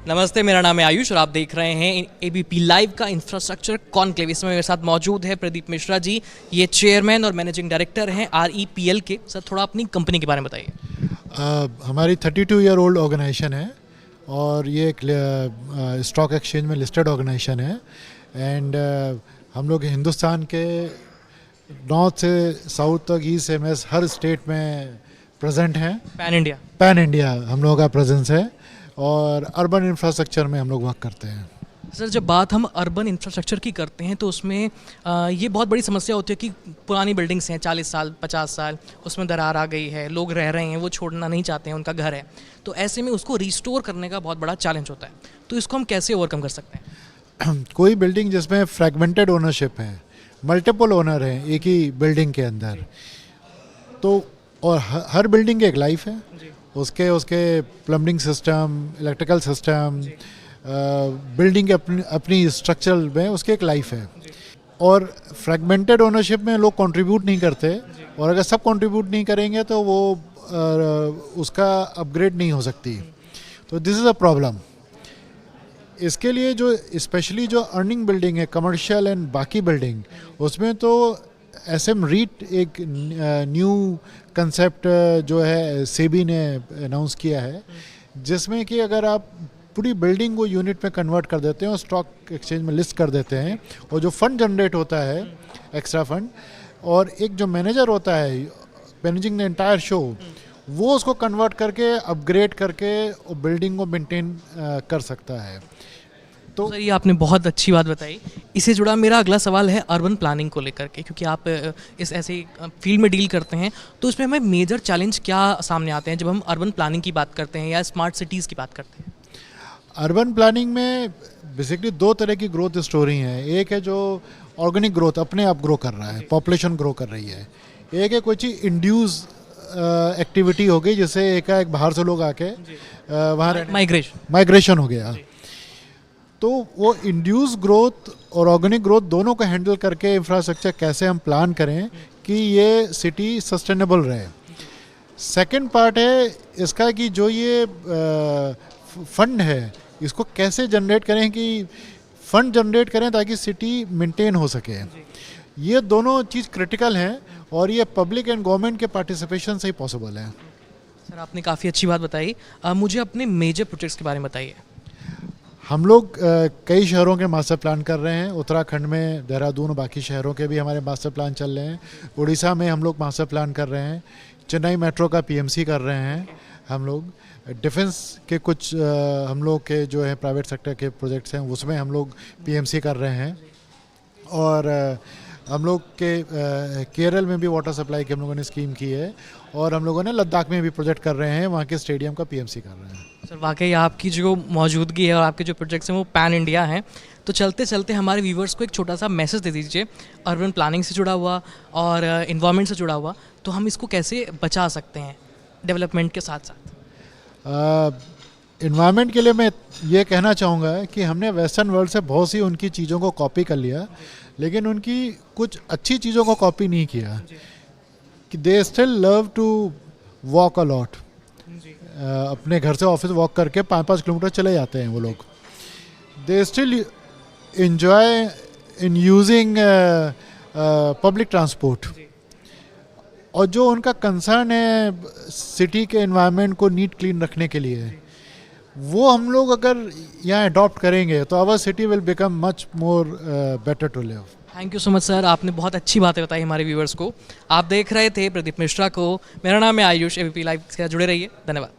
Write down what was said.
नमस्ते, मेरा नाम है आयुष और आप देख रहे हैं एबीपी लाइव का इंफ्रास्ट्रक्चर कॉन्क्लेव। इसमें मेरे साथ मौजूद है प्रदीप मिश्रा जी। ये चेयरमैन और मैनेजिंग डायरेक्टर हैं REPL के। सर, थोड़ा अपनी कंपनी के बारे में बताइए। हमारी 32 ईयर ओल्ड ऑर्गेनाइजेशन है और ये एक स्टॉक एक्सचेंज में लिस्टेड ऑर्गेनाइजेशन है। एंड हम लोग हिंदुस्तान के नॉर्थ से साउथ तक ईस्ट से वेस्ट हर स्टेट में प्रेजेंट हैं। पैन इंडिया हम लोगों का प्रेजेंस है और अर्बन इंफ्रास्ट्रक्चर में हम लोग वर्क करते हैं। सर, जब बात हम अर्बन इंफ्रास्ट्रक्चर की करते हैं तो उसमें ये बहुत बड़ी समस्या होती है कि पुरानी बिल्डिंग्स हैं 40 साल 50 साल, उसमें दरार आ गई है, लोग रह रहे हैं, वो छोड़ना नहीं चाहते हैं, उनका घर है, तो ऐसे में उसको रिस्टोर करने का बहुत बड़ा चैलेंज होता है। तो इसको हम कैसे ओवरकम कर सकते हैं? कोई बिल्डिंग जिसमें फ्रैगमेंटेड ओनरशिप है, मल्टीपल ओनर हैं एक ही बिल्डिंग के अंदर, तो और हर बिल्डिंग की एक लाइफ है। उसके plumbing system, electrical system, building के अपनी स्ट्रक्चरल में उसकी एक लाइफ है। और फ्रैगमेंटेड ओनरशिप में लोग कंट्रीब्यूट नहीं करते, और अगर सब कंट्रीब्यूट नहीं करेंगे तो वो उसका अपग्रेड नहीं हो सकती। तो दिस इज़ अ प्रॉब्लम। इसके लिए जो स्पेशली जो अर्निंग बिल्डिंग है, कमर्शियल एंड बाकी बिल्डिंग, उसमें तो SM REIT एक न्यू कंसेप्ट जो है सेबी ने अनाउंस किया है, जिसमें कि अगर आप पूरी बिल्डिंग को यूनिट में कन्वर्ट कर देते हैं और स्टॉक एक्सचेंज में लिस्ट कर देते हैं, और जो फंड जनरेट होता है एक्स्ट्रा फंड, और एक जो मैनेजर होता है मैनेजिंग द एंटायर शो, वो उसको कन्वर्ट करके अपग्रेड करके बिल्डिंग को मेंटेन कर सकता है। तो सर, ये आपने बहुत अच्छी बात बताई। इससे जुड़ा मेरा अगला सवाल है अर्बन प्लानिंग को लेकर के, क्योंकि आप इस ऐसे फील्ड में डील करते हैं, तो इसमें हमें मेजर चैलेंज क्या सामने आते हैं जब हम अर्बन प्लानिंग की बात करते हैं या स्मार्ट सिटीज़ की बात करते हैं? अर्बन प्लानिंग में बेसिकली दो तरह की ग्रोथ स्टोरी हैं। एक है जो ऑर्गेनिक ग्रोथ, अपने आप ग्रो कर रहा है, पॉपुलेशन ग्रो कर रही है। एक है कोई चीज़ इंड्यूस एक्टिविटी हो गई, जैसे एक बाहर से लोग आके वहाँ माइग्रेशन हो गया। तो वो इंड्यूस ग्रोथ और ऑर्गेनिक ग्रोथ दोनों को हैंडल करके इंफ्रास्ट्रक्चर कैसे हम प्लान करें कि ये सिटी सस्टेनेबल रहे। सेकंड पार्ट है इसका कि जो ये फंड है, इसको कैसे जनरेट करें कि फंड जनरेट करें ताकि सिटी मेंटेन हो सके। ये दोनों चीज़ क्रिटिकल हैं और ये पब्लिक एंड गवर्नमेंट के पार्टिसिपेशन से ही पॉसिबल है। सर, आपने काफ़ी अच्छी बात बताई। मुझे अपने मेजर प्रोजेक्ट्स के बारे में बताइए। हम लोग कई शहरों के मास्टर प्लान कर रहे हैं। उत्तराखंड में देहरादून और बाकी शहरों के भी हमारे मास्टर प्लान चल रहे हैं। उड़ीसा में हम लोग मास्टर प्लान कर रहे हैं। चेन्नई मेट्रो का PMC कर रहे हैं। हम लोग डिफेंस के कुछ हम लोग के जो है प्राइवेट सेक्टर के प्रोजेक्ट्स हैं, उसमें हम लोग PMC कर रहे हैं। और हम लोग के केरल में भी वाटर सप्लाई की हम लोगों ने स्कीम की है, और हम लोगों ने लद्दाख में भी प्रोजेक्ट कर रहे हैं, वहाँ के स्टेडियम का PMC कर रहे हैं। सर, वाकई आपकी जो मौजूदगी है और आपके जो प्रोजेक्ट्स हैं वो पैन इंडिया हैं। तो चलते चलते हमारे व्यूवर्स को एक छोटा सा मैसेज दे दीजिए, अर्बन प्लानिंग से जुड़ा हुआ और इन्वायरमेंट से जुड़ा हुआ, तो हम इसको कैसे बचा सकते हैं डेवलपमेंट के साथ साथ? इन्वायरमेंट के लिए मैं ये कहना चाहूँगा कि हमने वेस्टर्न वर्ल्ड से बहुत सी उनकी चीज़ों को कॉपी कर लिया, लेकिन उनकी कुछ अच्छी चीज़ों को कॉपी नहीं किया। कि they still love to walk a lot. अपने घर से ऑफिस वॉक करके 5-5 किलोमीटर चले जाते हैं वो लोग। They still enjoy in using public transport. और जो उनका कंसर्न है सिटी के एनवायरनमेंट को नीट क्लीन रखने के लिए, वो हम लोग अगर यहाँ अडॉप्ट करेंगे तो our city will become much more better to live. Thank you so much sir, आपने बहुत अच्छी बातें बताई हमारे व्यूवर्स को। आप देख रहे थे प्रदीप मिश्रा को। मेरा नाम है आयुष, ABP लाइव से जुड़े रहिए। धन्यवाद।